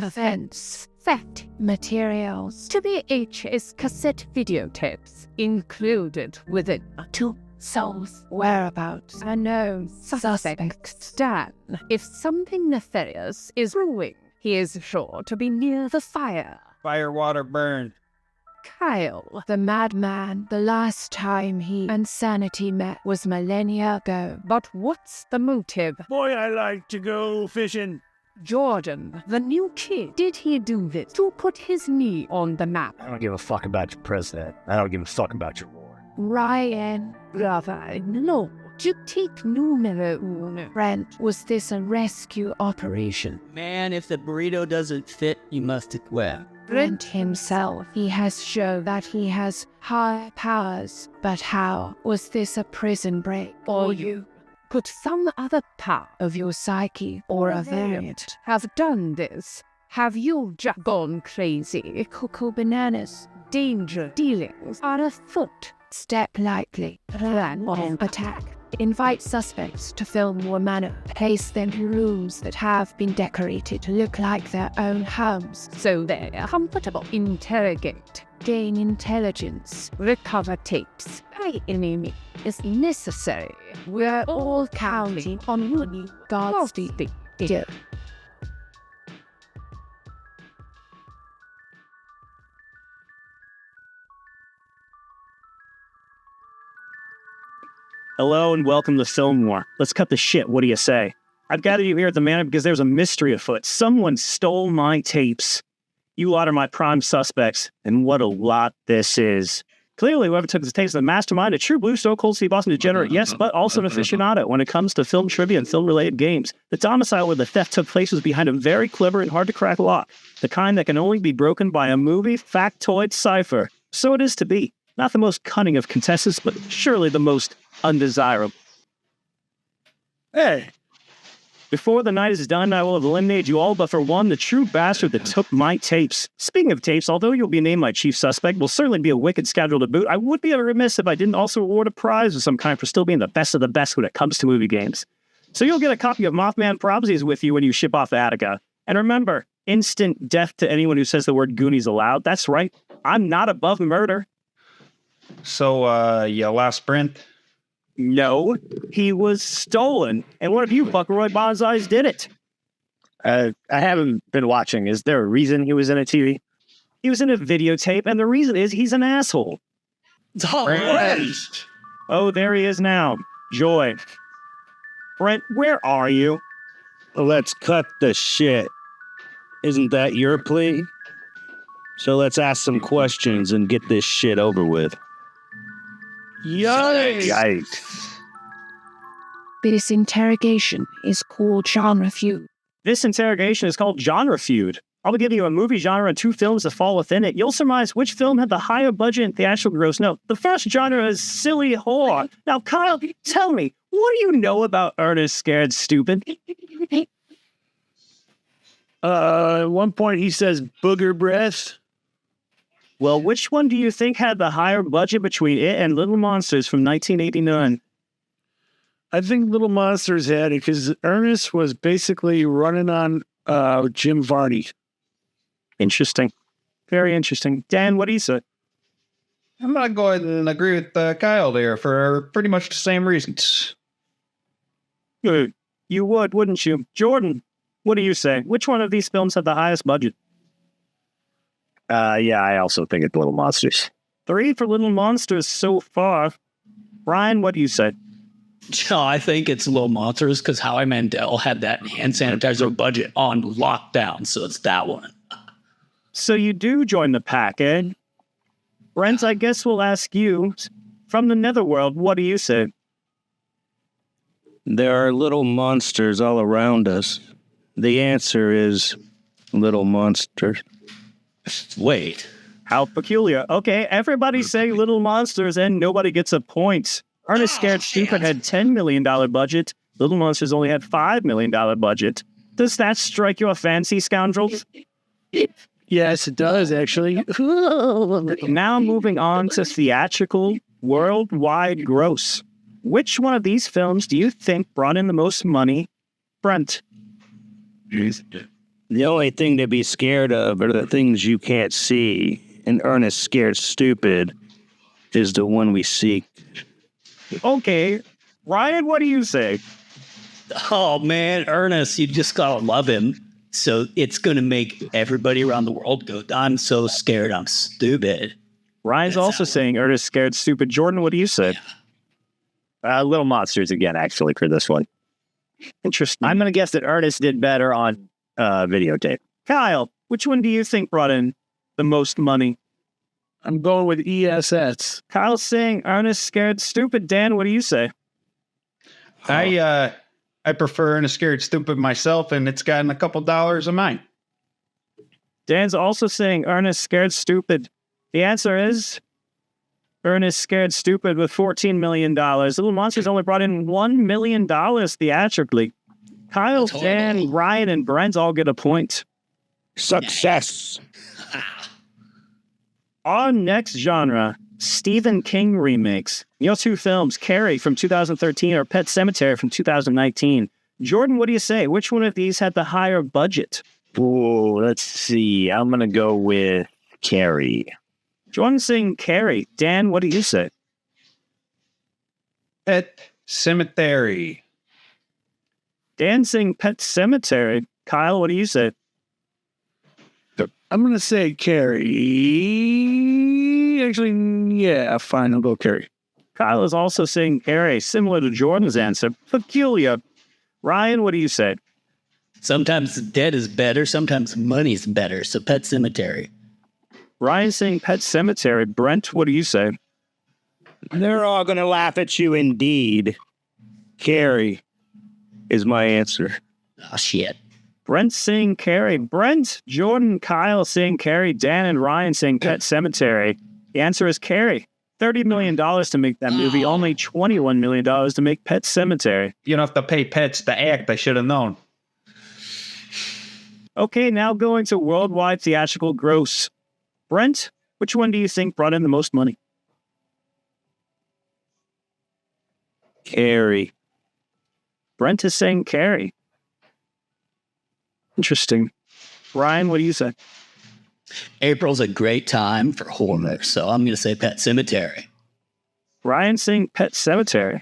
offense, theft, materials to V.H.S. cassette videotapes included within two souls' whereabouts unknown suspects. Dan, if something nefarious is brewing, he is sure to be near the fire. Fire, water, burn. Kyle, the madman, the last time he and Sanity met was millennia ago. But what's the motive? Boy, I like to go fishing. Jordan, the new kid, did he do this to put his knee on the map? I don't give a fuck about your president. I don't give a fuck about your war. Ryan, brother-in-law, to take numero uno. Brent, was this a rescue operation? Man, if the burrito doesn't fit, you must quit. Brent himself, he has shown that he has high powers. But how? Was this a prison break? Or you could some other part of your psyche or a variant have done this? Have you just gone crazy? Cuckoo bananas. Danger dealings are afoot. Step lightly. Plan on attack. Invite suspects to Filmwar Manor. Place them in rooms that have been decorated to look like their own homes, so they're comfortable. Interrogate. Gain intelligence. Recover tapes. By any means is necessary. We're all counting on you. Godspeed. Hello and welcome to Filmwar. Let's cut the shit, what do you say? I've gathered you here at the manor because there's a mystery afoot. Someone stole my tapes. You lot are my prime suspects, and what a lot this is. Clearly, whoever took the tapes is a mastermind, a true blue, so-called Steve Austin degenerate, yes, but also an aficionado when it comes to film trivia and film-related games. The domicile where the theft took place was behind a very clever and hard-to-crack lock, the kind that can only be broken by a movie factoid cipher. So it is to be. Not the most cunning of contestants, but surely the most undesirable. Hey! Before the night is done, I will have eliminated you all, but for one, the true bastard that took my tapes. Speaking of tapes, although you'll be named my chief suspect, will certainly be a wicked scoundrel to boot, I would be remiss if I didn't also award a prize of some kind for still being the best of the best when it comes to movie games. So you'll get a copy of Mothman Prophecies with you when you ship off Attica. And remember, instant death to anyone who says the word Goonies aloud. That's right, I'm not above murder. So, you lost Brent? No, he was stolen, and one of you fuckeroid bonsais did it. I haven't been watching. Is there a reason he was in a TV? He was in a videotape, and the reason is he's an asshole. Oh, there he is now. Joy. Brent, where are you? Let's cut the shit. Isn't that your plea? So let's ask some questions and get this shit over with. Yikes. This interrogation is called genre feud. This interrogation is called genre feud. I'll be giving you a movie genre and two films that fall within it. You'll surmise which film had the higher budget and theatrical gross. No, the first genre is silly horror. Now, Kyle, tell me, what do you know about Ernest Scared Stupid? At one point he says booger breath. Well, which one do you think had the higher budget between it and Little Monsters from 1989? I think Little Monsters had it because Ernest was basically running on Jim Varney. Interesting. Very interesting. Dan, what do you say? I'm going to go ahead and agree with Kyle there for pretty much the same reasons. Good. You would, wouldn't you? Jordan, what do you say? Which one of these films had the highest budget? Yeah, I also think it's Little Monsters. 3 for Little Monsters so far. Brian, what do you say? No, I think it's Little Monsters because Howie Mandel had that hand sanitizer budget on lockdown, so it's that one. So you do join the pack, eh? Brent, I guess we'll ask you, from the netherworld, what do you say? There are little monsters all around us. The answer is Little Monsters. Wait. How peculiar. Okay, everybody say Little Monsters and nobody gets a point. Ernest Scared Stupid had $10 million budget. Little Monsters only had $5 million budget. Does that strike you a fancy, scoundrels? Yes, it does, actually. Now moving on to theatrical worldwide gross. Which one of these films do you think brought in the most money? Brent. The only thing to be scared of are the things you can't see. And Ernest Scared Stupid is the one we seek. Okay. Ryan, what do you say? Oh man, Ernest, you just gotta love him. So it's gonna make everybody around the world go, I'm so scared, I'm stupid. Ryan's also saying Ernest Scared Stupid. Jordan, what do you say? Little Monsters again, actually, for this one. Interesting. I'm going to guess that Ernest did better on videotape. Kyle, which one do you think brought in the most money? I'm going with ESS. Kyle's saying Ernest Scared Stupid. Dan, what do you say? I prefer Ernest Scared Stupid myself, and it's gotten a couple dollars of mine. Dan's also saying Ernest Scared Stupid. The answer is Ernest Scared Stupid with $14 million. Little Monsters only brought in $1 million theatrically. Kyle, Dan, Ryan, and Brent all get a point. Success. Our next genre, Stephen King remakes. Your two films, Carrie from 2013 or Pet Sematary from 2019. Jordan, what do you say? Which one of these had the higher budget? Ooh, let's see. I'm going to go with Carrie. Jordan's saying Carrie. Dan, what do you say? Pet Cemetery. Dan's saying Pet Sematary. Kyle, what do you say? I'm going to say Carrie. Actually, yeah, fine. I'll go Carrie. Kyle is also saying Carrie, similar to Jordan's answer. Peculiar. Ryan, what do you say? Sometimes dead is better, sometimes money's better. So Pet Cemetery. Ryan's saying Pet Sematary. Brent, what do you say? They're all going to laugh at you indeed. Carrie is my answer. Oh, shit. Brent's saying Carrie. Brent, Jordan, Kyle saying Carrie. Dan and Ryan saying Pet Sematary. The answer is Carrie. $30 million to make that movie, only $21 million to make Pet Cemetery. You don't have to pay pets to act. I should have known. Okay, now going to worldwide theatrical gross. Brent, which one do you think brought in the most money? Carrie. Brent is saying Carrie. Interesting. Ryan, what do you say? April's a great time for horror, so I'm going to say Pet Cemetery. Ryan saying Pet Sematary.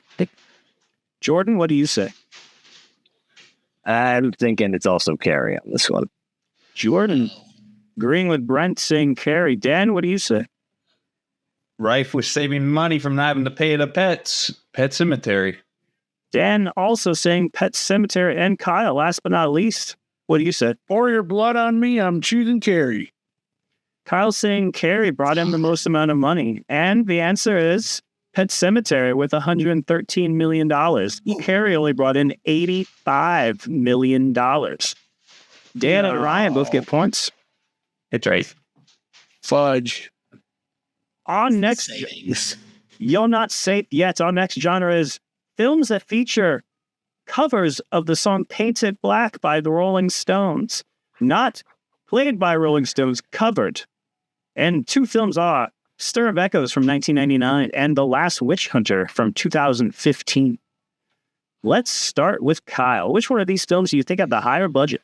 Jordan, what do you say? I'm thinking it's also Carrie on this one. Jordan, agreeing with Brent, saying Carrie. Dan, what do you say? Rife was saving money from not having to pay the pets. Pet Cemetery. Dan also saying Pet Cemetery. And Kyle, last but not least, what do you say? Pour your blood on me. I'm choosing Carrie. Kyle saying Carrie brought in the most amount of money. And the answer is Pet Sematary with $113 million. Carrie only brought in $85 million. Dan and Ryan both get points. It's right. Fudge. Our next, Savings. you're not safe yet. Our next genre is films that feature covers of the song Painted Black by the Rolling Stones. Not played by Rolling Stones, covered. And two films are Stir of Echoes from 1999 and The Last Witch Hunter from 2015. Let's start with Kyle. Which one of these films do you think have the higher budget?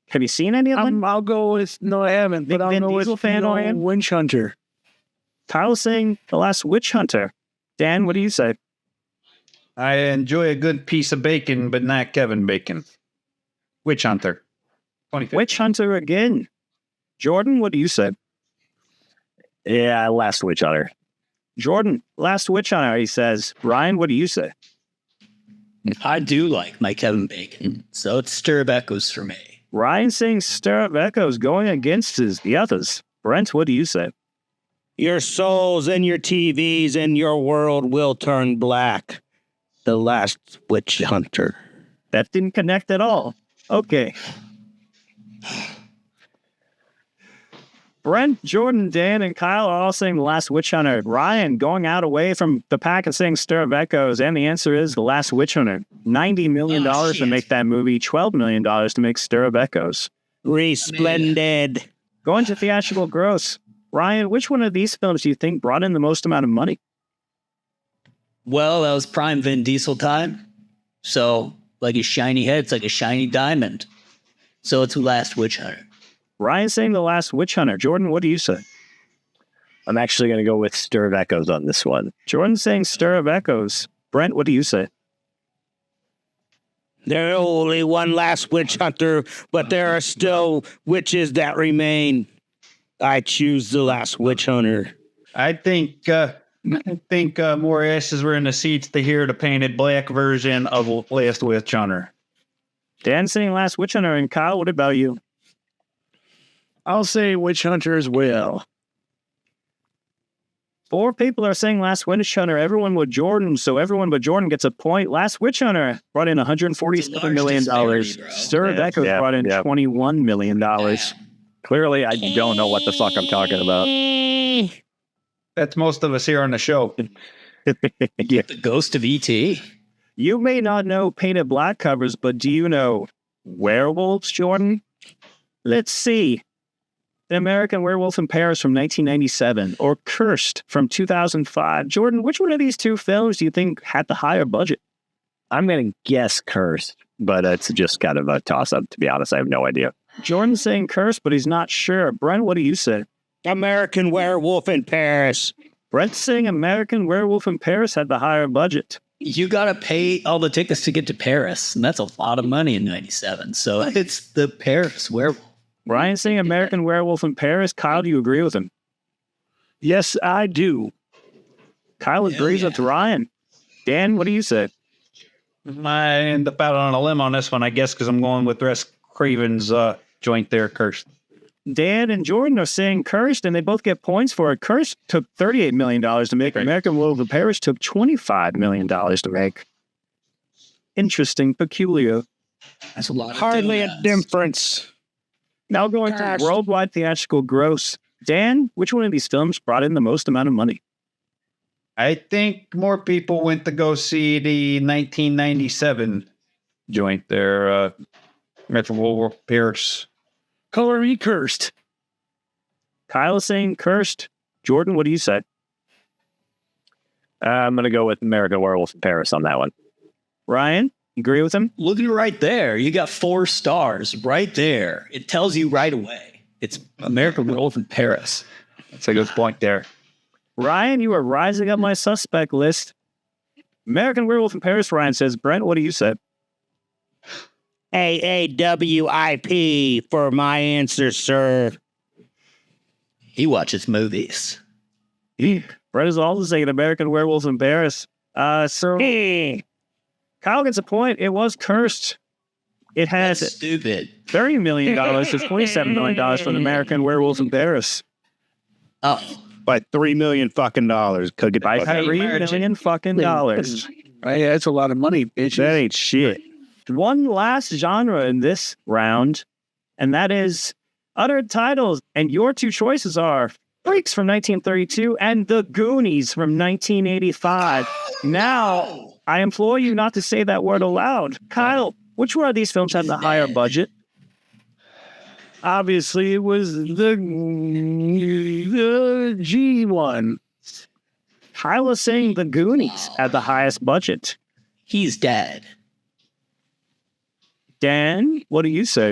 Have you seen any of them? I'll go with, no, I haven't, Big but I'll Vin go with Diesel fan, Ryan? Winch Hunter. Kyle's saying The Last Witch Hunter. Dan, what do you say? I enjoy a good piece of bacon, but not Kevin Bacon. Witch Hunter. 2015. Witch Hunter again. Jordan, what do you say? Yeah, Last Witch Hunter. Jordan, Last Witch Hunter, he says. Ryan, what do you say? I do like my Kevin Bacon, so it's Stir of Echoes for me. Ryan saying Stir of Echoes going against the others. Brent, what do you say? Your souls and your TVs and your world will turn black. The Last Witch Hunter. That didn't connect at all. Okay. Brent, Jordan, Dan, and Kyle are all saying The Last Witch Hunter. Ryan going out away from the pack and saying Stir of Echoes. And the answer is The Last Witch Hunter. $90 million to make that movie, $12 million to make Stir of Echoes. Resplendid. Going to theatrical gross. Ryan, which one of these films do you think brought in the most amount of money? Well, that was prime Vin Diesel time. So, like a shiny head, it's like a shiny diamond. So it's Last Witch Hunter. Ryan's saying The Last Witch Hunter. Jordan, what do you say? I'm actually going to go with Stir of Echoes on this one. Jordan's saying Stir of Echoes. Brent, what do you say? There's only one last witch hunter, but there are still witches that remain. I choose the last witch hunter. I think more asses were in the seats to hear the painted black version of Last Witch Hunter. Dan's saying Last Witch Hunter. And Kyle, what about you? I'll say Witch Hunter as well. 4 people are saying Last Witch Hunter. Everyone but Jordan. So everyone but Jordan gets a point. Last Witch Hunter brought in $147 million. Stir of Echoes brought in $21 million. Clearly, I don't know what the fuck I'm talking about. That's most of us here on the show. The Ghost of E.T. You may not know painted black covers, but do you know werewolves, Jordan? Let's see. The American Werewolf in Paris from 1997, or Cursed from 2005. Jordan, which one of these 2 films do you think had the higher budget? I'm going to guess Cursed, but it's just kind of a toss-up, to be honest. I have no idea. Jordan's saying Cursed, but he's not sure. Brent, what do you say? American Werewolf in Paris. Brent's saying American Werewolf in Paris had the higher budget. You got to pay all the tickets to get to Paris, and that's a lot of money in 97. So it's the Paris Werewolf. Ryan's saying American Werewolf in Paris. Kyle, do you agree with him? Yes, I do. Kyle agrees with Ryan. Dan, what do you say? I end up out on a limb on this one, I guess, because I'm going with Wes Craven's joint there, Cursed. Dan and Jordan are saying Cursed, and they both get points for it. Cursed took $38 million to make. American Werewolf in Paris took $25 million to make. Interesting, peculiar. That's a lot. Hardly a difference. Now going to worldwide theatrical gross. Dan, which one of these films brought in the most amount of money? I think more people went to go see the 1997 joint there, Metro Wolf Paris. Color me cursed. Kyle is saying Cursed. Jordan, what do you say? I'm going to go with American Werewolf in Paris on that one. Ryan, you agree with him? Look at it right there. You got 4 stars right there. It tells you right away. It's American Werewolf in Paris. That's a good point there. Ryan, you are rising up my suspect list. American Werewolf in Paris, Ryan says. Brent, what do you say? AAWIP for my answer, sir. He watches movies. Brent is also saying American Werewolf in Paris. So Kyle gets a point. It was Cursed. It has That's stupid. $30 million to $27 million from American Werewolf in Paris. Oh. By $3 million fucking dollars. Could get By fucking $3 million fucking dollars. Hey, that's a lot of money, bitch. That ain't shit. One last genre in this round, and that is uttered titles. And your 2 choices are Freaks from 1932 and The Goonies from 1985. Now, I implore you not to say that word aloud. Kyle, which one of these films had the higher budget? Obviously, it was the G one. Kyle is saying The Goonies had the highest budget. He's dead. Dan, what do you say?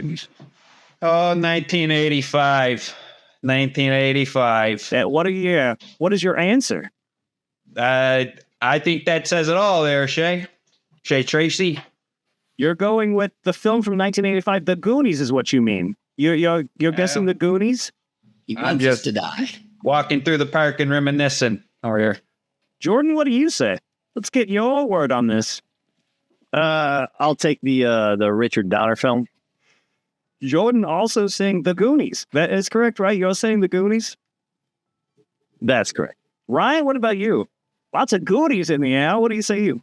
Oh, 1985. 1985. What is your answer? I think that says it all there, Shay. Shay Tracy. You're going with the film from 1985. The Goonies is what you mean. You're guessing The Goonies? He wants us to die. Walking through the park and reminiscing over here. Jordan, what do you say? Let's get your word on this. I'll take the Richard Donner film. Jordan also saying The Goonies. That is correct, right? You're saying The Goonies? That's correct. Ryan, what about you? Lots of Goonies in the air. What do you say you?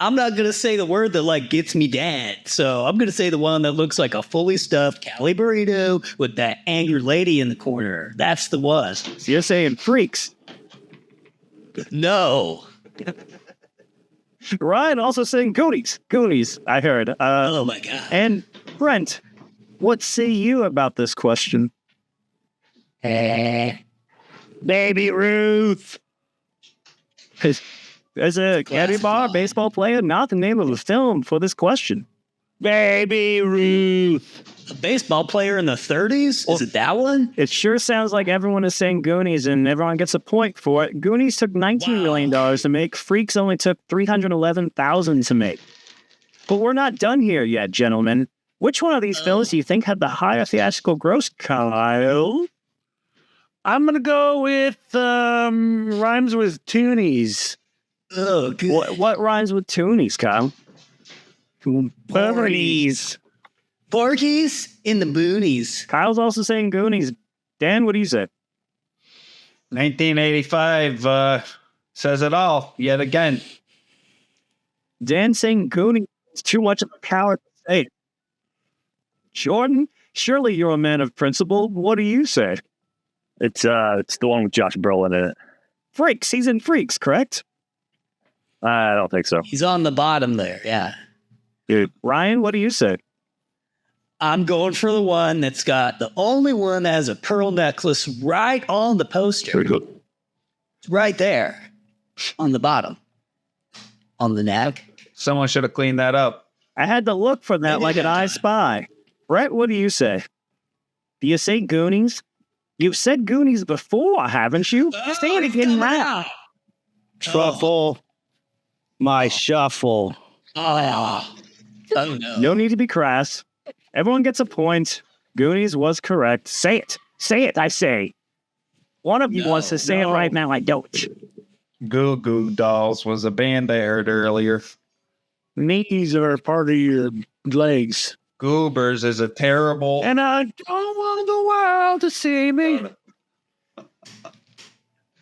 I'm not going to say the word that gets me dead. So I'm going to say the one that looks like a fully stuffed Cali burrito with that angry lady in the corner. That's the one. So you're saying Freaks. No. Ryan also saying Goonies. Goonies, I heard. Oh my God. And Brent, what say you about this question? Baby Ruth. There's a caddy bar baseball player, not the name of the film for this question. Baby Ruth. baseball player in the 30s? Is it that one? It sure sounds like everyone is saying Goonies, and everyone gets a point for it. Goonies took $19 million to make. Freaks only took $311,000 to make. But we're not done here yet, gentlemen. Which one of these films do you think had the higher theatrical gross, Kyle? I'm gonna go with rhymes with Toonies. Oh, good. What rhymes with Toonies, Kyle? Porkies. Porkies in the boonies. Kyle's also saying Goonies. Dan, what do you say? 1985 says it all yet again. Dan saying Goonies is too much of a coward to say. Jordan, surely you're a man of principle. What do you say? It's the one with Josh Brolin in it. Freaks. He's in Freaks, correct? I don't think so. He's on the bottom there, yeah. Dude, Ryan, what do you say? I'm going for the one that's got the only one that has a pearl necklace right on the poster. It's right there on the bottom. On the neck. Someone should have cleaned that up. I had to look for that like an I Spy. Brett, what do you say? Do you say Goonies? You've said Goonies before, haven't you? Say it again now. Truffle. My shuffle. Oh no. No need to be crass. Everyone gets a point. Goonies was correct. Say it. Say it, I say. One of you wants to say it right now. I don't. Goo Goo Dolls was a band I heard earlier. Knees are part of your legs. Goobers is a terrible. And I don't want the world to see me.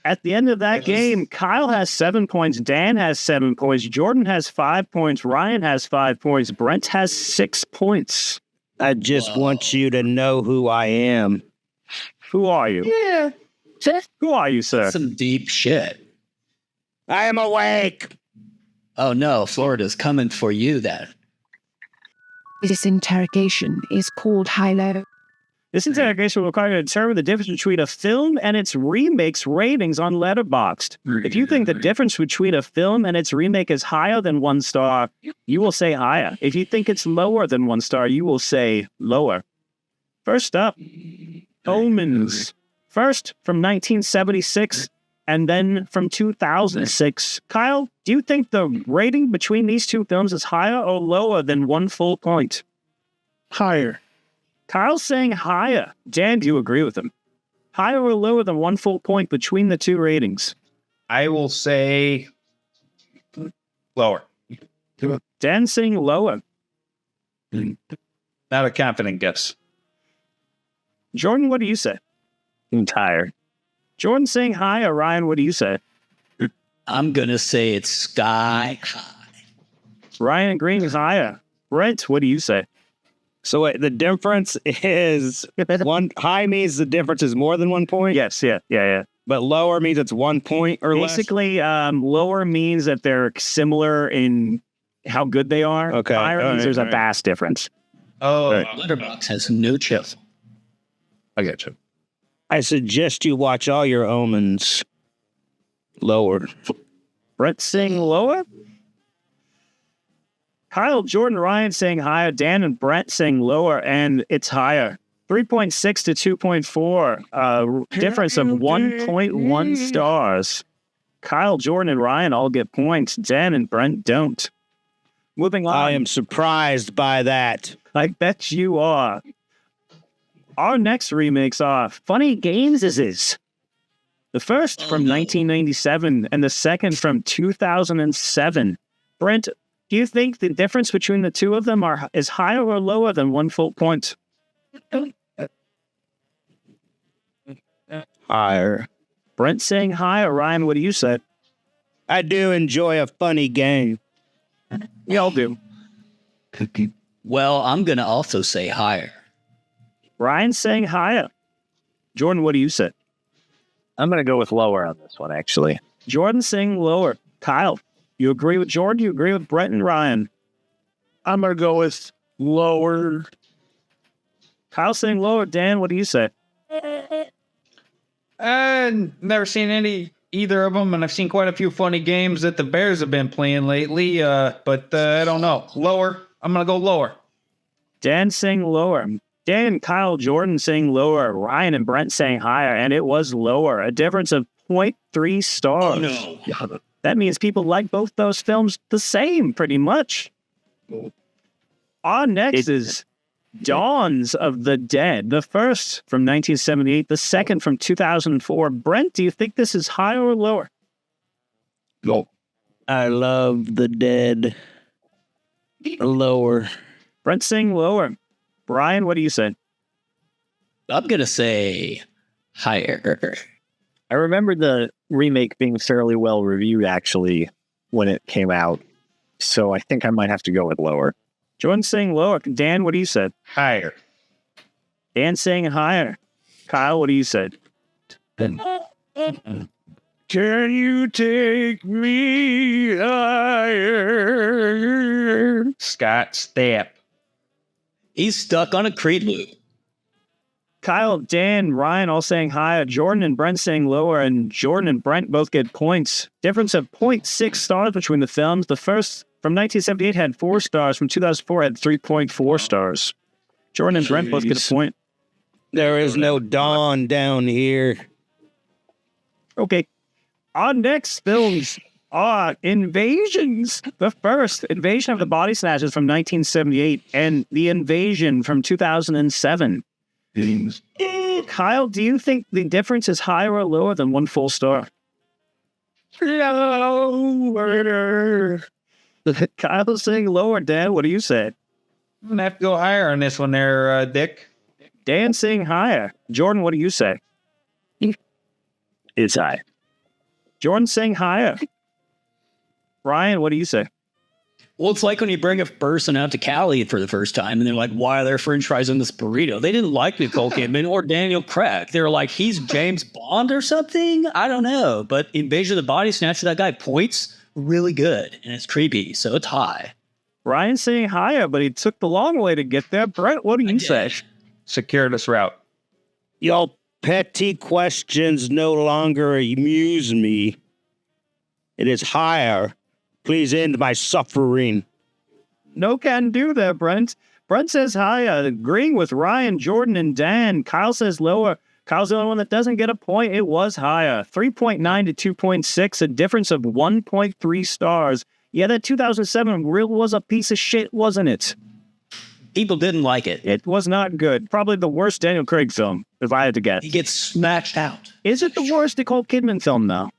At the end of that game, Kyle has 7 points, Dan has 7 points, Jordan has 5 points, Ryan has 5 points, Brent has 6 points. I just want you to know who I am. Who are you? Yeah. Who are you, sir? Some deep shit. I am awake. Oh no, Florida's coming for you then. This interrogation is called high-low. This interrogation will require you to determine the difference between a film and its remake's ratings on Letterboxd. If you think the difference between a film and its remake is higher than 1 star, you will say higher. If you think it's lower than 1 star, you will say lower. First up, Omens. First from 1976 and then from 2006. Kyle, do you think the rating between these two films is higher or lower than 1 full point? Higher. Kyle's saying higher. Dan, do you agree with him? Higher or lower than 1 full point between the two ratings? I will say lower. Dan saying lower. Not a confident guess. Jordan, what do you say? I'm tired. Jordan saying higher. Ryan, what do you say? I'm gonna say it's sky high. Ryan agreeing is higher. Brent, what do you say? So wait, the difference is one. High means the difference is more than 1 point. Yes, yeah. But lower means it's 1 point or less. Basically, lower means that they're similar in how good they are. Okay. Higher means there's a All right. vast difference. Oh, Letterboxd has no chill. I get you. I suggest you watch all your Omens lower. Brent saying lower. Kyle, Jordan, Ryan saying higher. Dan and Brent saying lower, and it's higher. 3.6 to 2.4. Difference of 1.1 stars. Kyle, Jordan, and Ryan all get points. Dan and Brent don't. Moving on. I am surprised by that. I bet you are. Our next remakes are Funny Games is. The first from 1997 and the second from 2007. Brent, do you think the difference between the two of them is higher or lower than 1 full point? Higher. Brent saying higher. Ryan, what do you say? I do enjoy a funny game. We all do. Well, I'm gonna also say higher. Ryan saying higher. Jordan, what do you say? I'm going to go with lower on this one, actually. Jordan saying lower. Kyle, you agree with Jordan? You agree with Brent and Ryan? I'm going to go with lower. Kyle saying lower. Dan, what do you say? Never seen either of them, and I've seen quite a few funny games that the Bears have been playing lately. But I don't know. Lower. I'm gonna go lower. Dan saying lower. Dan, Kyle, Jordan saying lower. Ryan and Brent saying higher, and it was lower. A difference of 0.3 stars. Oh, no. That means people like both those films the same, pretty much. On next is Dawns of the Dead. The first from 1978, the second from 2004. Brent, do you think this is higher or lower? No. I love the dead. Lower. Brent saying lower. Brian, what do you say? I'm going to say higher. I remember the remake being fairly well reviewed, actually, when it came out. So I think I might have to go with lower. Jordan saying lower. Dan, what do you say? Higher. Dan saying higher. Kyle, what do you say? Can you take me higher? Scott Stapp. He's stuck on a Creed loop. Kyle, Dan, Ryan all saying higher. Jordan and Brent saying lower. And Jordan and Brent both get points. Difference of 0.6 stars between the films. The first from 1978 had 4 stars. From 2004 had 3.4 stars. Jordan and Brent both get a point. There is no dawn down here. Okay. Our next films are Invasions. The first, Invasion of the Body Snatchers from 1978 and The Invasion from 2007. Kyle, do you think the difference is higher or lower than 1 full star? Lower. Kyle's saying lower. Dan, what do you say? I'm going to have to go higher on this one there, Dick. Dan saying higher. Jordan, what do you say? It's high. Jordan saying higher. Ryan, what do you say? Well, it's like when you bring a person out to Cali for the first time and they're like, why are there french fries in this burrito? They didn't like Nicole Kidman or Daniel Craig. They're like, he's James Bond or something? I don't know. But Invasion of the Body Snatcher, that guy points really good and it's creepy, so it's high. Ryan saying higher, but he took the long way to get there. Brent, what do you say? Circuitous route. Y'all petty questions no longer amuse me. It is higher. Please end my suffering. No can do there, Brent. Brent says higher, agreeing with Ryan, Jordan, and Dan. Kyle says lower. Kyle's the only one that doesn't get a point. It was higher. 3.9 to 2.6, a difference of 1.3 stars. Yeah, that 2007 reel was a piece of shit, wasn't it? People didn't like it. It was not good. Probably the worst Daniel Craig film, if I had to guess. He gets smashed out. Is it the worst Nicole Kidman film, though?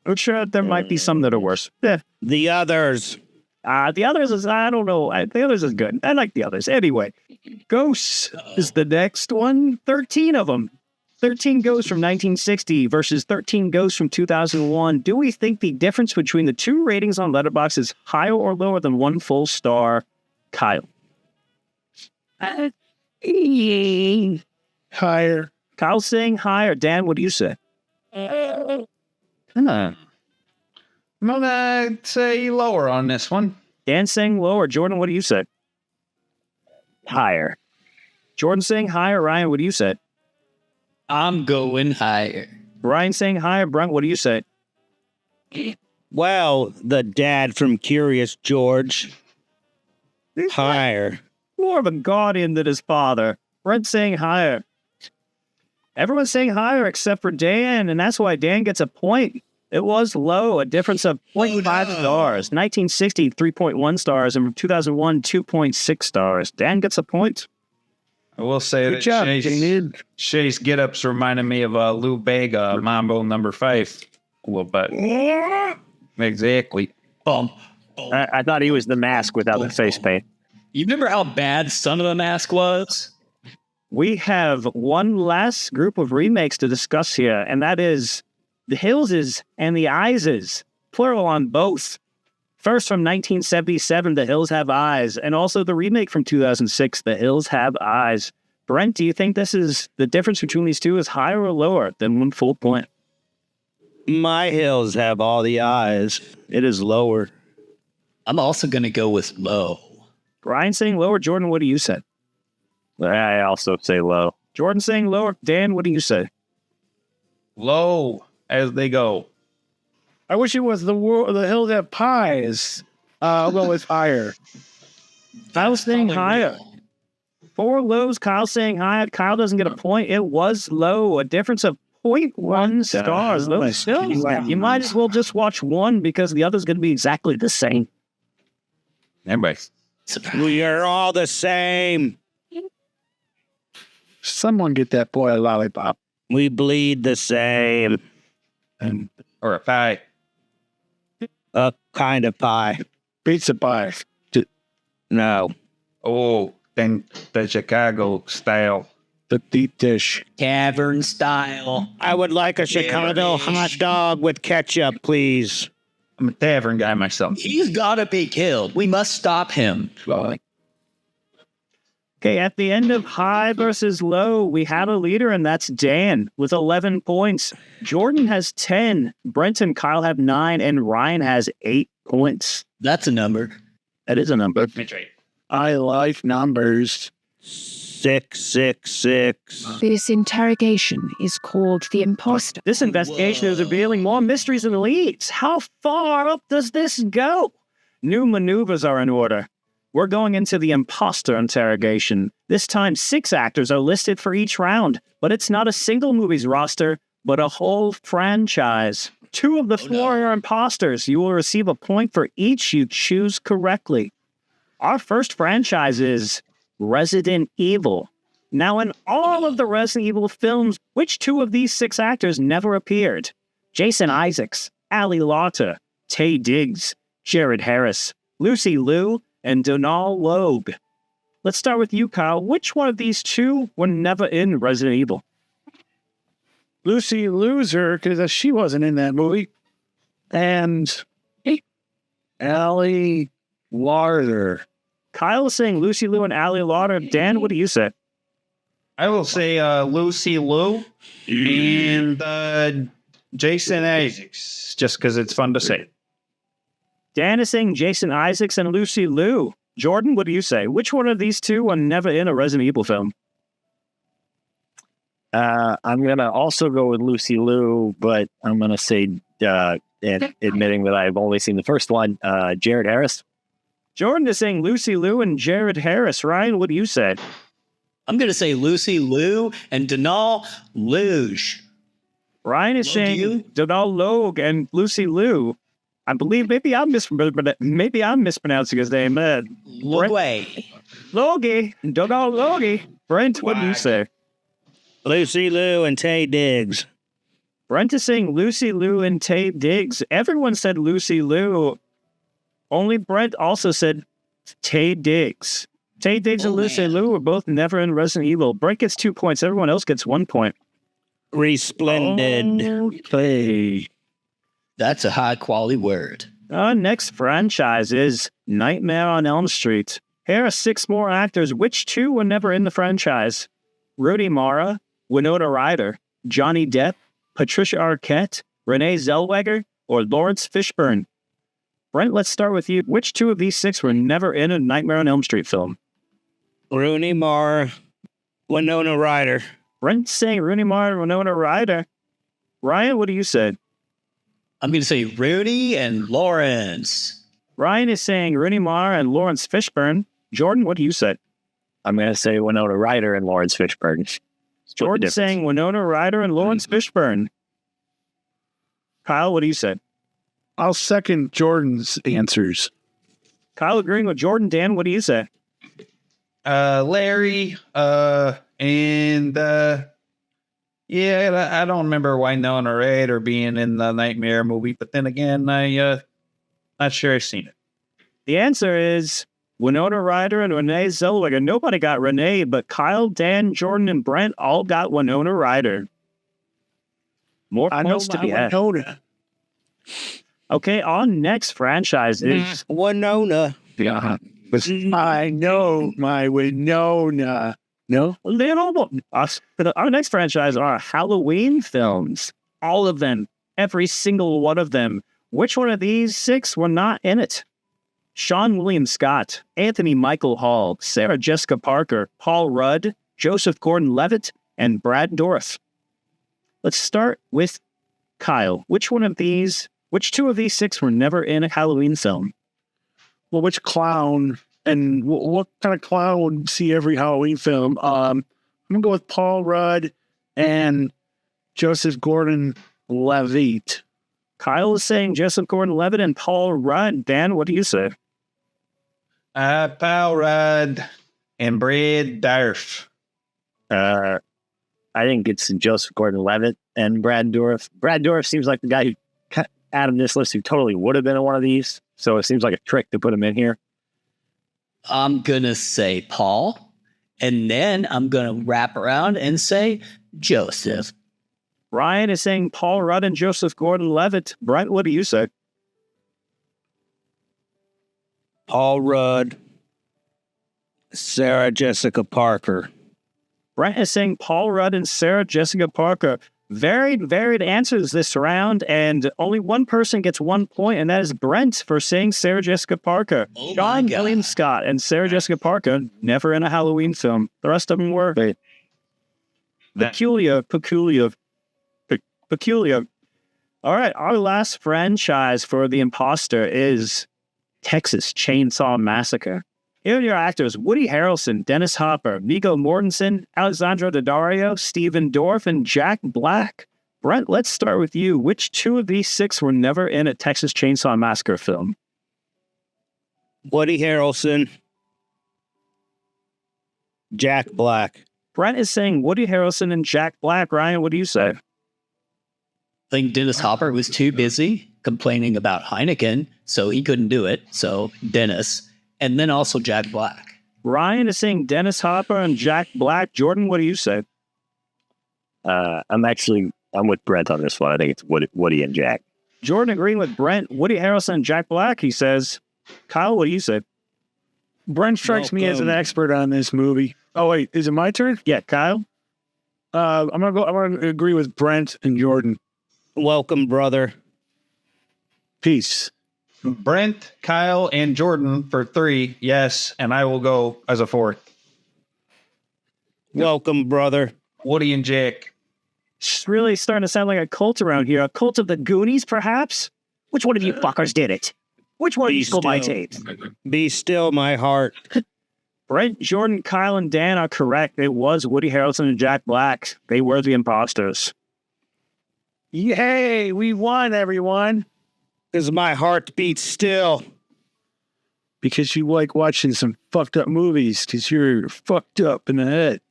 I'm sure there might be some that are worse. Yeah. The others. The others is, I don't know. The others is good. I like the others. Anyway, Ghosts is the next one. 13 of them. 13 Ghosts from 1960 versus 13 Ghosts from 2001. Do we think the difference between the two ratings on Letterboxd is higher or lower than 1 full star? Kyle. Higher. Kyle's saying higher. Dan, what do you say? I'm going to say lower on this one. Dan saying lower. Jordan, what do you say? Higher. Jordan saying higher. Ryan, what do you say? I'm going higher. Ryan saying higher. Brent, what do you say? Well, the dad from Curious George. Higher. More of a guardian than his father. Brent saying higher. Everyone's saying higher except for Dan, and that's why Dan gets a point. It was low, a difference of 0.5 stars. 1960, 3.1 stars, and from 2001, 2.6 stars. Dan gets a point. I will say Good that job, Shay's get-ups reminded me of Lou Bega, Mambo number 5. A little bit. Exactly. I thought he was the mask without the face paint. You remember how bad Son of a Mask was? We have one last group of remakes to discuss here, and that is The Hillses and The Eyeses, plural on both. First from 1977, The Hills Have Eyes, and also the remake from 2006, The Hills Have Eyes. Brent, do you think this is the difference between these two is higher or lower than 1 full point? My hills have all the eyes. It is lower. I'm also going to go with low. Brian saying lower. Jordan, what do you say? I also say low. Jordan saying lower. Dan, what do you say? Low as they go. I wish it was the Hills Have Pies. I'll go with higher. I was saying higher. 4 lows. Kyle saying high. Kyle doesn't get a point. It was low. A difference of 0.1 stars. Those films, you might as well just watch one because the other's going to be exactly the same. Everybody. We are all the same. Someone get that boy a lollipop. We bleed the same. Or a pie. A kind of pie. Pizza pie. No. Oh, then the Chicago style. The deep dish. Tavern style. I would like a Chicago hot dog with ketchup, please. I'm a tavern guy myself. He's got to be killed. We must stop him. Okay, at the end of high versus low, we have a leader, and that's Dan with 11 points. Jordan has 10. Brent and Kyle have 9, and Ryan has 8 points. That's a number. That is a number. I like numbers. 666. This interrogation is called the imposter. This investigation is revealing more mysteries and leads. How far up does this go? New maneuvers are in order. We're going into the imposter interrogation. This time, 6 actors are listed for each round, but it's not a single movie's roster, but a whole franchise. 2 of the 4 are imposters. You will receive a point for each you choose correctly. Our first franchise is Resident Evil. Now, in all of the Resident Evil films, which 2 of these 6 actors never appeared? Jason Isaacs, Ali Lauter, Taye Diggs, Jared Harris, Lucy Liu, and Donal Logue. Let's start with you, Kyle. Which one of these 2 were never in Resident Evil? Lucy Loser, because she wasn't in that movie. And Allie Larder. Kyle is saying Lucy Liu and Ali Lauder. Dan, what do you say? I will say Lucy Liu and Jason Isaacs, just because it's fun to say. Dan is saying Jason Isaacs and Lucy Liu. Jordan, what do you say? Which one of these 2 were never in a Resident Evil film? I'm going to also go with Lucy Liu, but I'm going to say, admitting that I've only seen the first one, Jared Harris. Jordan is saying Lucy Liu and Jared Harris. Ryan, what do you say? I'm going to say Lucy Liu and Donal Luge. Ryan is saying Donal Logue and Lucy Liu. I believe maybe I'm mispronouncing his name. Logue. Logie. Donal Logie. Brent, what do you say? Lucy Liu and Taye Diggs. Brent is saying Lucy Liu and Taye Diggs. Everyone said Lucy Liu. Only Brent also said Taye Diggs. Taye Diggs and Lucy Liu were both never in Resident Evil. Brent gets 2 points. Everyone else gets 1 point. Resplendid. Okay. That's a high quality word. Our next franchise is Nightmare on Elm Street. Here are 6 more actors. Which 2 were never in the franchise? Rooney Mara, Winona Ryder, Johnny Depp, Patricia Arquette, Renee Zellweger, or Lawrence Fishburne. Brent, let's start with you. Which 2 of these 6 were never in a Nightmare on Elm Street film? Rooney Mara, Winona Ryder. Brent's saying Rooney Mara and Winona Ryder. Ryan, what do you say? I'm going to say Rooney and Lawrence. Ryan is saying Rooney Mara and Lawrence Fishburne. Jordan, what do you say? I'm going to say Winona Ryder and Lawrence Fishburne. Jordan saying Winona Ryder and Lawrence Fishburne. Kyle, what do you say? I'll second Jordan's answers. Kyle agreeing with Jordan. Dan, what do you say? Larry, and yeah, I don't remember Winona Ryder being in the Nightmare movie, but then again, not sure I've seen it. The answer is Winona Ryder and Renee Zellweger. Nobody got Renee, but Kyle, Dan, Jordan, and Brent all got Winona Ryder. More points to be had. Winona. Okay, our next franchise is Winona. Yeah. I know my Winona. No? Our next franchise are Halloween films. All of them. Every single one of them. Which one of these 6 were not in it? Sean William Scott, Anthony Michael Hall, Sarah Jessica Parker, Paul Rudd, Joseph Gordon-Levitt, and Brad Dourif. Let's start with Kyle. Which 2 of these 6 were never in a Halloween film? Well, which clown And what kind of clown would see every Halloween film? I'm going to go with Paul Rudd and Joseph Gordon-Levitt. Kyle is saying Joseph Gordon-Levitt and Paul Rudd. Dan, what do you say? Paul Rudd and Brad Dourif. I think it's Joseph Gordon-Levitt and Brad Dourif. Brad Dourif seems like the guy who cut out of this list who totally would have been in one of these. So it seems like a trick to put him in here. I'm going to say Paul, and then I'm going to wrap around and say Joseph. Ryan is saying Paul Rudd and Joseph Gordon-Levitt. Brent, what do you say? Paul Rudd, Sarah Jessica Parker. Brent is saying Paul Rudd and Sarah Jessica Parker. Varied answers this round, and only one person gets 1 point, and that is Brent for saying Sarah Jessica Parker. Oh John my God. William Scott and Sarah Jessica Parker, never in a Halloween film. The rest of them were peculiar. All right, our last franchise for The Imposter is Texas Chainsaw Massacre. Here are your actors: Woody Harrelson, Dennis Hopper, Viggo Mortensen, Alexandra Daddario, Stephen Dorff, and Jack Black. Brent, let's start with you. Which two of these six were never in a Texas Chainsaw Massacre film? Woody Harrelson, Jack Black. Brent is saying Woody Harrelson and Jack Black. Ryan, what do you say? I think Dennis Hopper was too busy complaining about Heineken, so he couldn't do it. So Dennis, and then also Jack Black. Ryan is saying Dennis Hopper and Jack Black. Jordan, what do you say? I'm with Brent on this one. I think it's Woody and Jack. Jordan agreeing with Brent. Woody Harrelson and Jack Black, he says. Kyle, what do you say? Brent strikes me as an expert on this movie. Oh, wait, is it my turn? Yeah, Kyle? I'm going to agree with Brent and Jordan. Welcome, brother. Peace. Brent, Kyle, and Jordan for 3. Yes, and I will go as a 4th. Welcome, brother. Woody and Jack. It's really starting to sound like a cult around here. A cult of the Goonies, perhaps? Which one of you fuckers did it? Which one of you stole my tapes? Be still, my heart. Brent, Jordan, Kyle, and Dan are correct. It was Woody Harrelson and Jack Black. They were the imposters. Yay, we won, everyone. Because my heart beats still. Because you like watching some fucked up movies, because you're fucked up in the head.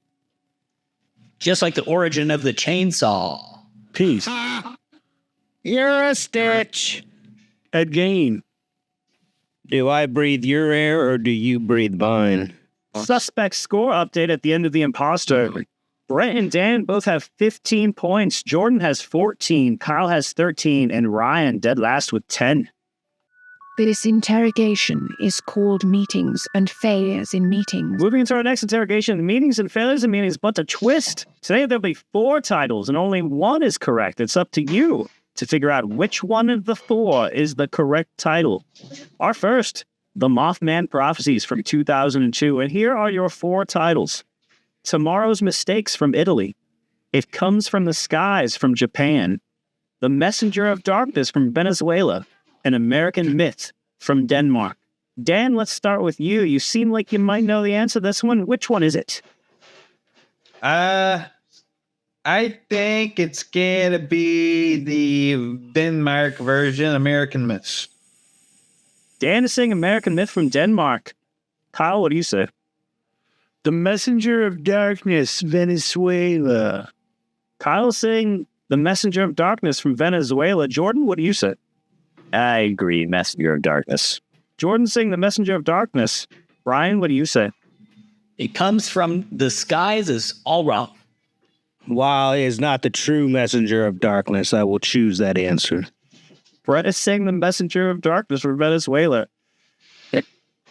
Just like the origin of the chainsaw. Peace. You're a stitch. Ed Gein. Do I breathe your air or do you breathe mine? Suspect score update at the end of The Imposter. Brent and Dan both have 15 points. Jordan has 14. Kyle has 13. And Ryan dead last with 10. This interrogation is called meetings and failures in meetings. Moving into our next interrogation, meetings and failures in meetings, but a twist. Today there'll be 4 titles and only one is correct. It's up to you to figure out which one of the 4 is the correct title. Our first, The Mothman Prophecies from 2002. And here are your 4 titles. Tomorrow's Mistakes from Italy. It Comes from the Skies from Japan. The Messenger of Darkness from Venezuela. An American Myth from Denmark. Dan, let's start with you. You seem like you might know the answer to this one. Which one is it? I think it's gonna be the Denmark version, American Myths. Dan is saying American Myth from Denmark. Kyle, what do you say? The Messenger of Darkness, Venezuela. Kyle is saying The Messenger of Darkness from Venezuela. Jordan, what do you say? I agree. Messenger of Darkness. Jordan saying The Messenger of Darkness. Ryan, what do you say? It Comes from the Skies is all wrong. While he is not the true messenger of darkness, I will choose that answer. Brett is saying The Messenger of Darkness from Venezuela.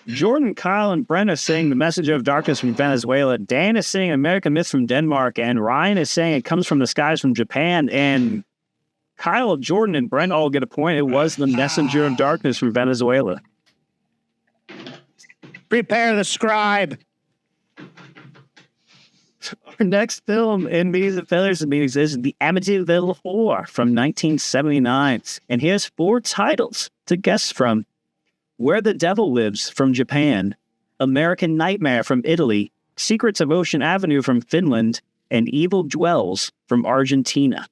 Jordan, Kyle, and Brent are saying The Messenger of Darkness from Venezuela. Dan is saying American Myth from Denmark. And Ryan is saying It Comes from the Skies from Japan. And Kyle, Jordan, and Brent all get a point. It was The Messenger of Darkness from Venezuela. Prepare the scribe. Our next film in Meetings and Failures and Meetings is The Amityville Horror from 1979. And here's 4 titles to guess from. Where the Devil Lives from Japan. American Nightmare from Italy, Secrets of Ocean Avenue from Finland, and Evil Dwells from Argentina.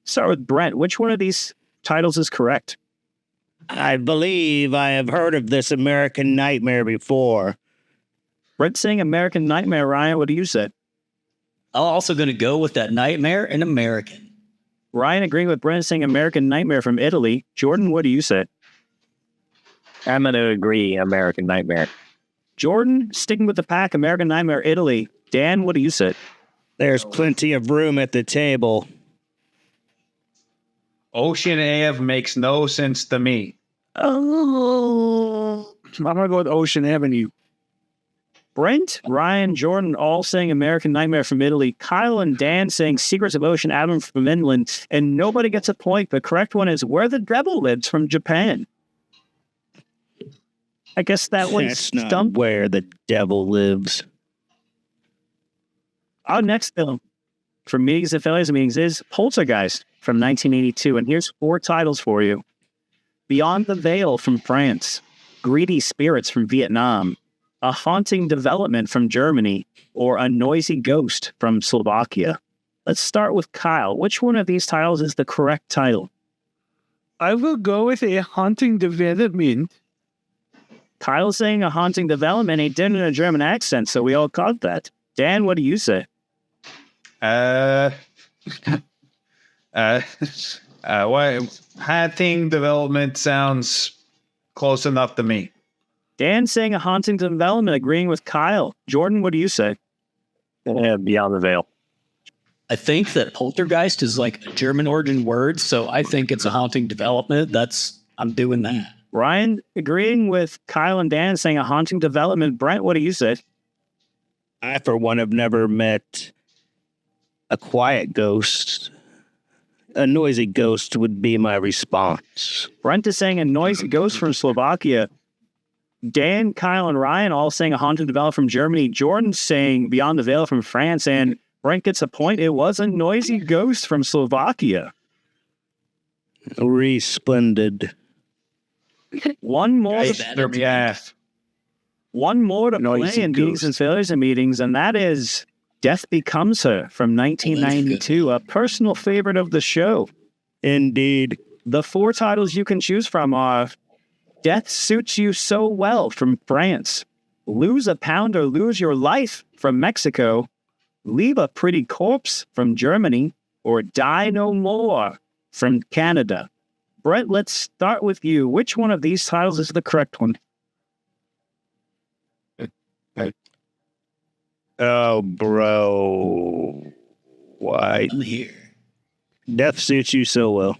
Start with Brent. Which one of these titles is correct? I believe I have heard of this American Nightmare before. Brent saying American Nightmare. Ryan, what do you say? I'm also going to go with that Nightmare and American. Ryan agreeing with Brent saying American Nightmare from Italy. Jordan, what do you say? I'm going to agree, American Nightmare. Jordan, sticking with the pack, American Nightmare, Italy. Dan, what do you say? There's plenty of room at the table. Ocean Ave makes no sense to me. Oh, I'm going to go with Ocean Avenue. Brent, Ryan, Jordan, all saying American Nightmare from Italy. Kyle and Dan saying Secrets of Ocean Avenue from Finland. And nobody gets a point. The correct one is Where the Devil Lives from Japan. I guess that was That's not stumped. where the devil lives. Our next film for Meetings and Failures and Meetings is Poltergeist from 1982. And here's 4 titles for you. Beyond the Veil from France. Greedy Spirits from Vietnam. A Haunting Development from Germany. Or A Noisy Ghost from Slovakia. Let's start with Kyle. Which one of these titles is the correct title? I will go with A Haunting Development. Kyle saying A Haunting Development. He did it in a German accent, so we all caught that. Dan, what do you say? What Haunting Development sounds close enough to me. Dan saying A Haunting Development, agreeing with Kyle. Jordan, what do you say? Beyond the Veil. I think that poltergeist is like a German origin word, so I think it's a haunting development. I'm doing that. Ryan agreeing with Kyle and Dan, saying A Haunting Development. Brent, what do you say? I, for one, have never met a quiet ghost. A noisy ghost would be my response. Brent is saying A Noisy Ghost from Slovakia. Dan, Kyle, and Ryan all saying A Haunting Development from Germany. Jordan saying Beyond the Veil from France. And Brent gets a point. It was A Noisy Ghost from Slovakia. Resplendid. One more Hey, to that- Their behalf. One more to Noisy play in Meetings and Ghost. Failures and Meetings, and that is Death Becomes Her from 1992, a personal favorite of the show. Indeed. The 4 titles you can choose from are Death Suits You So Well from France, Lose a Pound or Lose Your Life from Mexico, Leave a Pretty Corpse from Germany, or Die No More from Canada. Brett, let's start with you. Which one of these titles is the correct one? Oh, bro. Why? I'm here. Death suits you so well.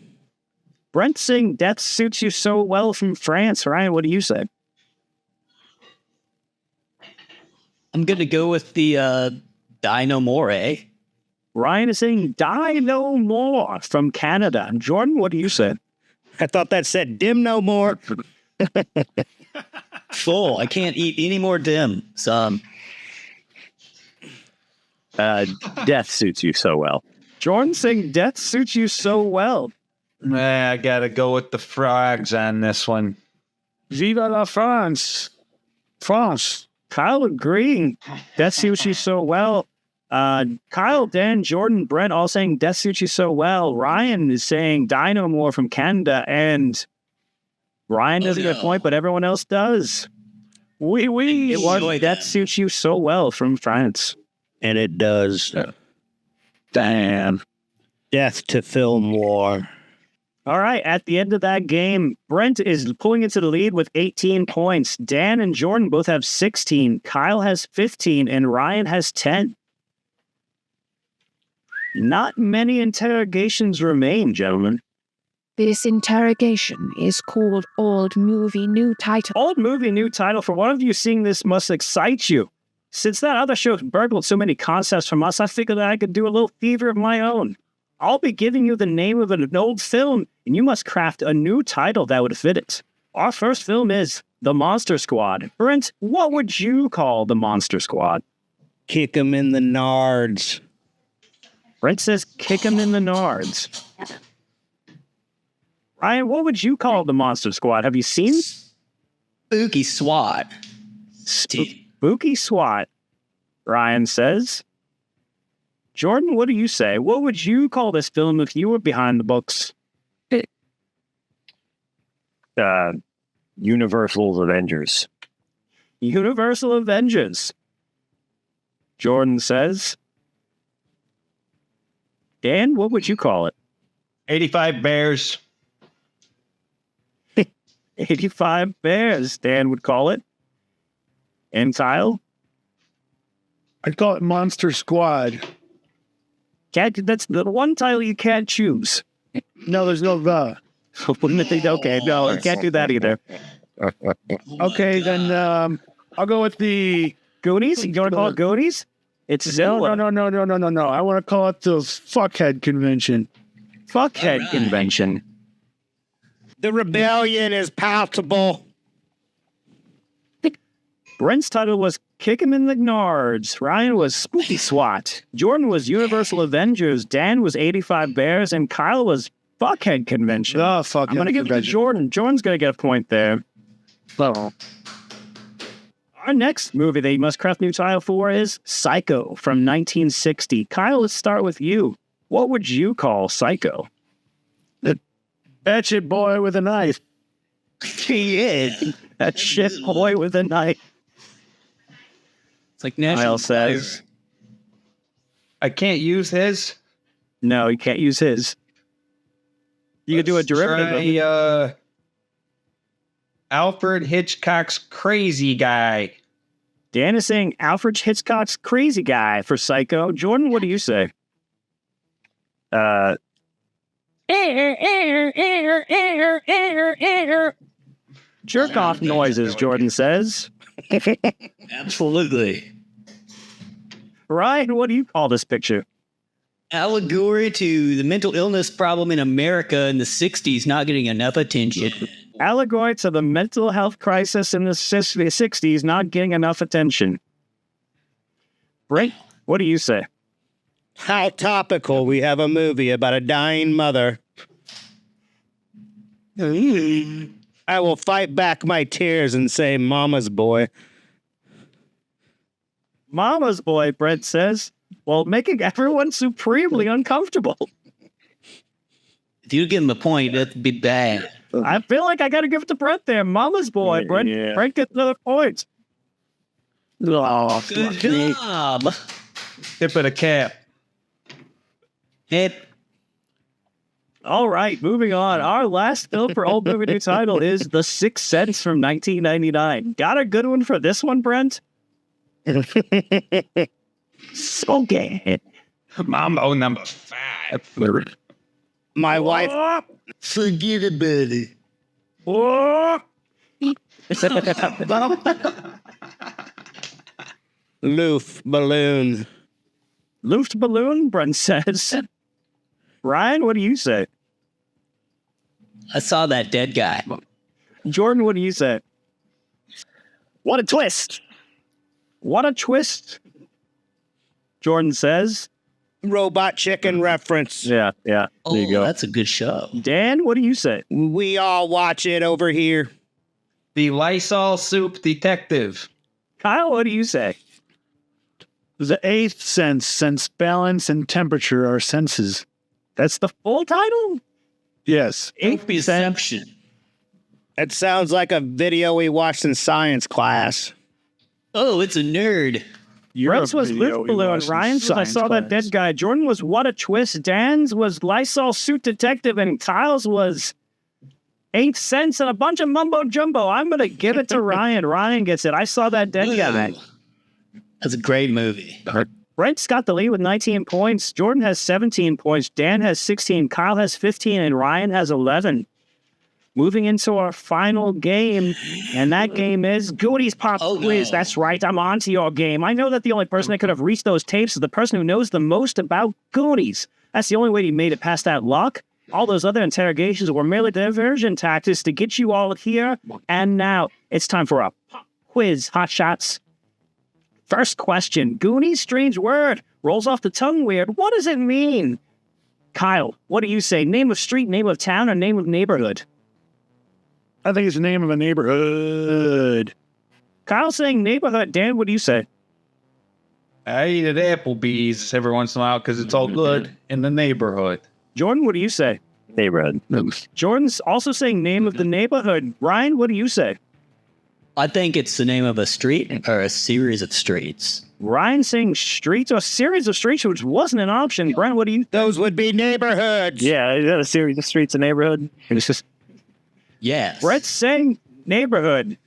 Brent saying Death Suits You So Well from France. Ryan, what do you say? I'm going to go with the Die No More, eh? Ryan is saying Die No More from Canada. Jordan, what do you say? I thought that said dim no more. Full. I can't eat any more dim. So, Death Suits You So Well. Jordan saying Death Suits You So Well. I gotta go with the frogs on this one. Viva la France. France. Kyle agreeing. Death Suits You So Well. Kyle, Dan, Jordan, Brent all saying Death Suits You So Well. Ryan is saying Die No More from Canada, and Ryan doesn't get a point, but everyone else does. Oui, oui. It was Enjoy Death them. Suits You So Well from France. And it does. Damn. Death to Filmwar. All right, at the end of that game, Brent is pulling into the lead with 18 points. Dan and Jordan both have 16. Kyle has 15, and Ryan has 10. Not many interrogations remain, gentlemen. This interrogation is called Old Movie New Title. Old movie, new title. For one of you, seeing this must excite you. Since that other show burgled so many concepts from us, I figured that I could do a little fever of my own. I'll be giving you the name of an old film, and you must craft a new title that would fit it. Our first film is The Monster Squad. Brent, what would you call The Monster Squad? Kick 'em in the nards. Brent says, kick him in the nards. Ryan, what would you call The Monster Squad? Have you seen? Spooky SWAT. Spooky SWAT, Ryan says. Jordan, what do you say? What would you call this film if you were behind the books? Universal's Avengers. Universal Avengers, Jordan says. Dan, what would you call it? 85 Bears. 85 Bears, Dan would call it. And Kyle? I'd call it Monster Squad. That's the one title you can't choose. No, there's no the. Okay, no, you can't do that either. Okay, then I'll go with the Goonies? You want to call it Goonies? It's Zilla. No. I want to call it the Fuckhead Convention. Fuckhead Convention. The rebellion is palpable. Brent's title was Kick 'em in the Nards. Ryan was Spooky SWAT. Jordan was Universal Avengers. Dan was 85 Bears. And Kyle was Fuckhead Convention. The Fuckhead I'm going to give it to Jordan. Jordan's going to get a point there. Oh. Our next movie that you must craft a new title for is Psycho from 1960. Kyle, let's start with you. What would you call Psycho? The batshit boy with a knife. He is. That shit boy with a knife. It's like National Kyle says. I can't use his. No, you can't use his. You could do a derivative of it. Try, Alfred Hitchcock's Crazy Guy. Dan is saying Alfred Hitchcock's Crazy Guy for Psycho. Jordan, what do you say? Jerk off noises, Jordan says. Absolutely. Ryan, what do you call this picture? Allegory to the mental illness problem in America in the 60s not getting enough attention. Allegory to the mental health crisis in the 60s not getting enough attention. Brent, what do you say? How topical. We have a movie about a dying mother. I will fight back my tears and say Mama's Boy. Mama's Boy, Brent says, while making everyone supremely uncomfortable. If you give him a point, that'd be bad. I feel like I got to give it to Brent there. Mama's Boy, Brent. Yeah. Brent gets another point. Oh, Good job. Tip of the cap. Hip. All right, moving on. Our last film for Old Movie New Title is The Sixth Sense from 1999. Got a good one for this one, Brent? So good. Mambo number 5. My wife. Forget about it. Loof balloon. Luft balloon, Brent says. Ryan, what do you say? I saw that dead guy. Jordan, what do you say? What a twist. What a twist. Jordan says. Robot Chicken reference. Yeah. There you go. That's a good show. Dan, what do you say? We all watch it over here. The Lysol Soup Detective. Kyle, what do you say? The eighth sense balance and temperature are senses. That's the full title? Yes. Perception. It sounds like a video we watched in science class. Oh, it's a nerd. Brent's was Lift Balloon. Ryan's was I Saw That Dead Guy. Jordan was What a Twist. Dan's was Lysol Suit Detective. And Kyle's was Eighth Sense and a bunch of mumbo jumbo. I'm going to give it to Ryan. Ryan gets it. I Saw That Dead Guy. That's a great movie. Brent's got the lead with 19 points. Jordan has 17 points. Dan has 16. Kyle has 15. And Ryan has 11. Moving into our final game, and that game is Goonies Pop Quiz. No. That's right, I'm on to your game. I know that the only person that could have reached those tapes is the person who knows the most about Goonies. That's the only way he made it past that lock. All those other interrogations were merely diversion tactics to get you all here and now. It's time for a pop quiz, hotshots. First question, Goonies, strange word. Rolls off the tongue weird. What does it mean? Kyle, what do you say? Name of street, name of town, or name of neighborhood? I think it's the name of a neighborhood. Kyle saying neighborhood. Dan, what do you say? I eat at Applebee's every once in a while because it's all good in the neighborhood. Jordan, what do you say? Neighborhood. Jordan's also saying name of the neighborhood. Ryan, what do you say? I think it's the name of a street or a series of streets. Ryan saying streets or series of streets, which wasn't an option. Brent, what do you? Those would be neighborhoods. Yeah, is that a series of streets and neighborhood? It's just Yes. Brett's saying neighborhood.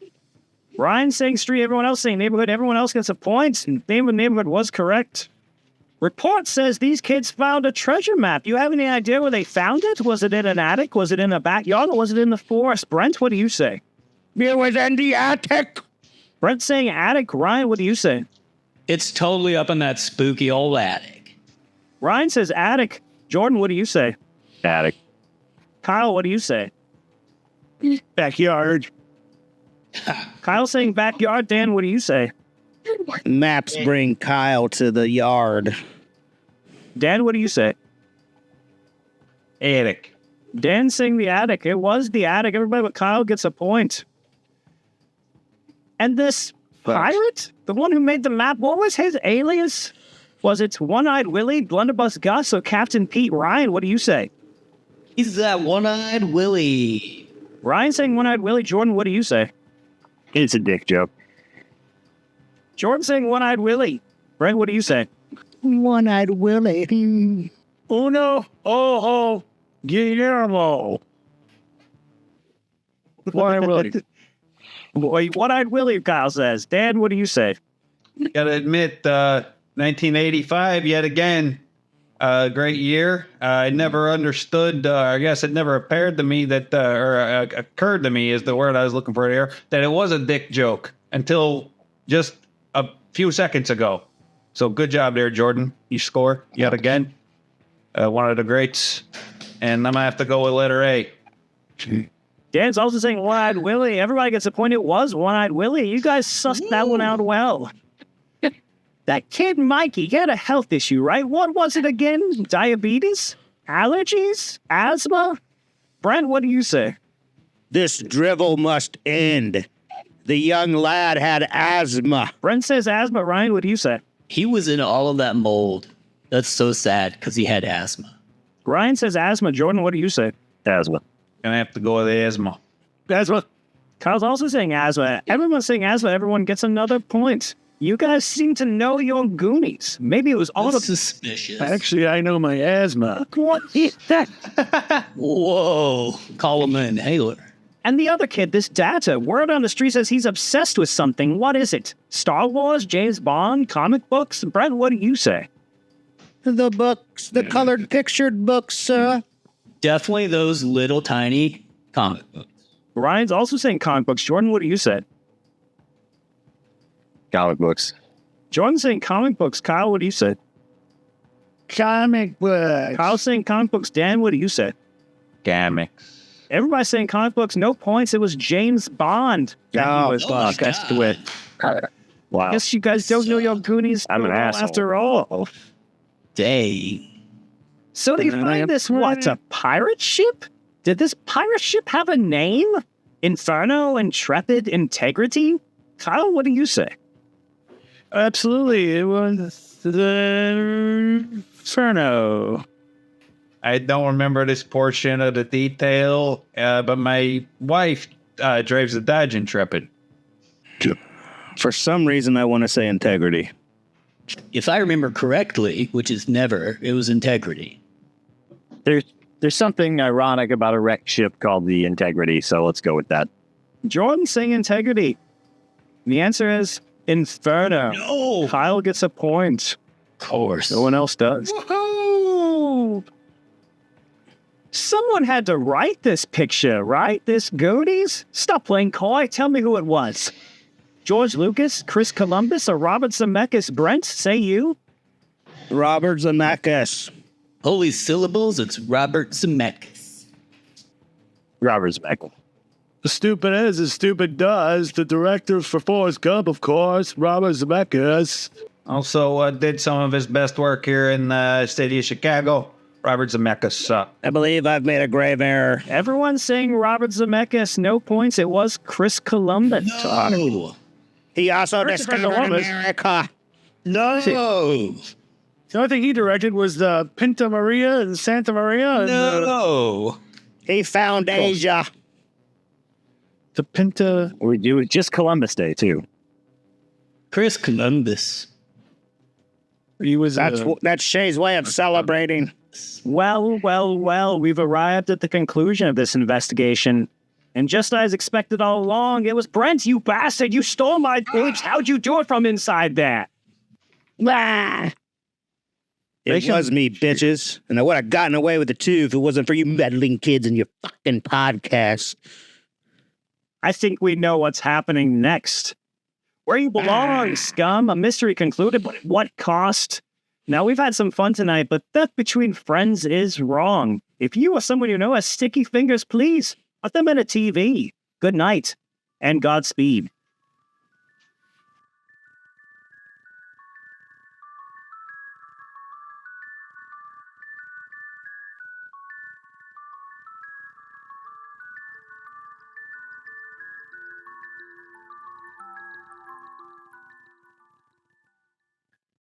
Ryan saying street, everyone else saying neighborhood. Everyone else gets a point. Name of the neighborhood was correct. Report says these kids found a treasure map. You have any idea where they found it? Was it in an attic? Was it in a backyard? Or was it in the forest? Brent, what do you say? It was in the attic. Brent's saying attic. Ryan, what do you say? It's totally up in that spooky old attic. Ryan says attic. Jordan, what do you say? attic. Kyle, what do you say? Backyard. Kyle saying backyard. Dan, what do you say? Maps bring Kyle to the yard. Dan, what do you say? Attic. Dan saying the attic. It was the attic. Everybody but Kyle gets a point. And this pirate, the one who made the map, what was his alias? Was it One-Eyed Willie, Blunderbuss Gus, or Captain Pete? Ryan, what do you say? He's that one-eyed Willie. Ryan saying One-Eyed Willie. Jordan, what do you say? It's a dick joke. Jordan saying One-Eyed Willie. Brent, what do you say? One-eyed Willie. Uno, ojo, Guillermo. One-Eyed Willie. Boy, One-Eyed Willie, Kyle says. Dan, what do you say? Gotta admit, 1985, yet again, great year. I never understood, I guess it never occurred to me that, occurred to me is the word I was looking for there, that it was a dick joke until just a few seconds ago. So good job there, Jordan. You score yet again. One of the greats. And I'm gonna have to go with letter A. Dan's also saying One-Eyed Willie. Everybody gets a point. It was One-Eyed Willie. You guys sussed that one out well. That kid Mikey, he had a health issue, right? What was it again? Diabetes? Allergies? Asthma? Brent, what do you say? This drivel must end. The young lad had asthma. Brent says asthma. Ryan, what do you say? He was in all of that mold. That's so sad because he had asthma. Ryan says asthma. Jordan, what do you say? Asthma. Gonna have to go with asthma. Asthma. Kyle's also saying asthma. Everyone's saying asthma. Everyone gets another point. You guys seem to know your Goonies. Maybe it was all That's the... suspicious. Actually, I know my asthma. What is that? Whoa. Call him an inhaler. And the other kid, this Data, word on the street says he's obsessed with something. What is it? Star Wars, James Bond, comic books? Brent, what do you say? The books, the colored pictured books, sir. Definitely those little tiny comic books. Ryan's also saying comic books. Jordan, what do you say? Comic books. Jordan's saying comic books. Kyle, what do you say? Comic books. Kyle's saying comic books. Dan, what do you say? Comics. Everybody's saying comic books. No points. It was James Bond. Oh, fuck. That's the way. Wow. Guess you guys don't know your Goonies I'm an asshole. after all. Dang. So they find this, what, a pirate ship? Did this pirate ship have a name? Inferno, Intrepid, Integrity? Kyle, what do you say? Absolutely. It was the Inferno. I don't remember this portion of the detail, but my wife drives a Dodge Intrepid. For some reason, I want to say integrity. If I remember correctly, which is never, it was Integrity. There's something ironic about a wrecked ship called the Integrity, so let's go with that. Jordan's saying Integrity. The answer is Inferno. No! Kyle gets a point. Of course. No one else does. Woohoo! Someone had to write this picture, right? This Goonies? Stop playing coy. Tell me who it was. George Lucas, Chris Columbus, or Robert Zemeckis? Brent, say you? Robert Zemeckis. Holy syllables, it's Robert Zemeckis. Robert Zemeckis. The stupid is as stupid does. The director for Forrest Gump, of course, Robert Zemeckis. Also did some of his best work here in the city of Chicago. Robert Zemeckis. I believe I've made a grave error. Everyone's saying Robert Zemeckis. No points. It was Chris Columbus. No! He also Christopher discovered Columbus. America. No. The only thing he directed was the Pinta Maria and Santa Maria. And, No. He found Asia. the Pinta. We do it just Columbus Day too. Chris Columbus. He was. That's Shay's way of celebrating. Well, we've arrived at the conclusion of this investigation. And just as expected all along, it was Brent, you bastard! You stole my tapes! How'd you do it from inside there? Ah. It was me, bitches. And I would have gotten away with it too if it wasn't for you meddling kids and your fucking podcast. I think we know what's happening next. Where you belong, scum. A mystery concluded, but at what cost? Now, we've had some fun tonight, but theft between friends is wrong. If you or someone you know has sticky fingers, please put them in a TV. Good night, and Godspeed.